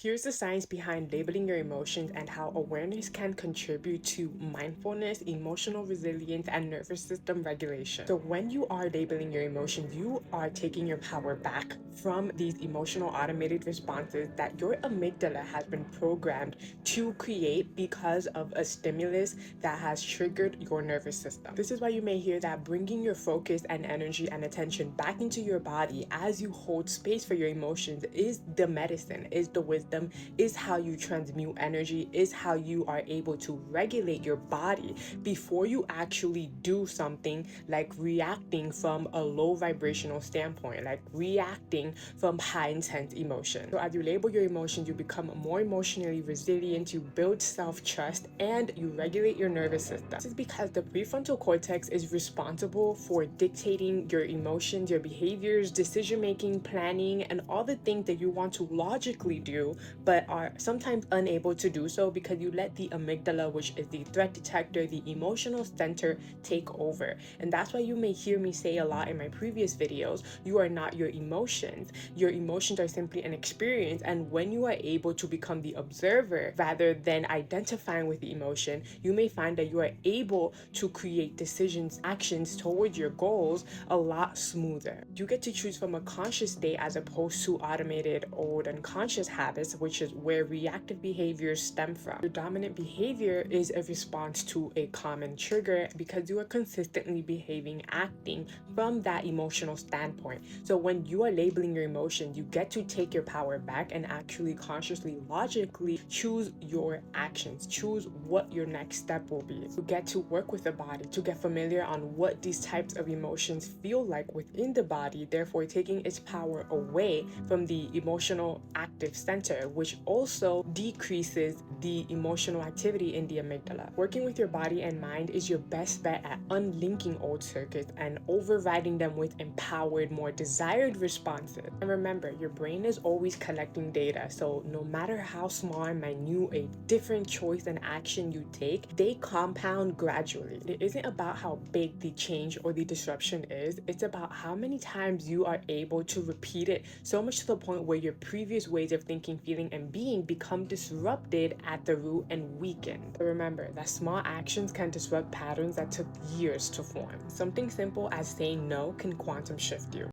Here's the science behind labeling your emotions and how awareness can contribute to mindfulness, emotional resilience, and nervous system regulation. So, when you are labeling your emotions, you are taking your power back from these emotional automated responses that your amygdala has been programmed to create because of a stimulus that has triggered your nervous system. This is why you may hear that bringing your focus and energy and attention back into your body as you hold space for your emotions is the medicine, is the wisdom, is how you transmute energy, is how you are able to regulate your body before you actually do something like reacting from a low vibrational standpoint, like reacting from high intense emotion. So as you label your emotions, you become more emotionally resilient, you build self-trust, and you regulate your nervous system. This is because the prefrontal cortex is responsible for dictating your emotions, your behaviors, decision making, planning, and all the things that you want to logically do but are sometimes unable to do so because you let the amygdala, which is the threat detector, the emotional center, take over. And that's why you may hear me say a lot in my previous videos, you are not your emotions. Your emotions are simply an experience, and when you are able to become the observer rather than identifying with the emotion, you may find that you are able to create decisions, actions towards your goals a lot smoother. You get to choose from a conscious state as opposed to automated old unconscious habits, which is where reactive behaviors stem from. Your dominant behavior is a response to a common trigger because you are consistently behaving, acting from that emotional standpoint. So when you are labeling your emotions, you get to take your power back and actually consciously, logically choose your actions, choose what your next step will be. You get to work with the body to get familiar on what these types of emotions feel like within the body, therefore taking its power away from the emotional active center, which also decreases the emotional activity in the amygdala. Working with your body and mind is your best bet at unlinking old circuits and overriding them with empowered, more desired responses. And remember, your brain is always collecting data, so no matter how small and minute a different choice and action you take, they compound gradually. It isn't about how big the change or the disruption is, it's about how many times you are able to repeat it, so much to the point where your previous ways of thinking, feeling, and being become disrupted at the root and weakened. But remember that small actions can disrupt patterns that took years to form. Something simple as saying no can quantum shift you.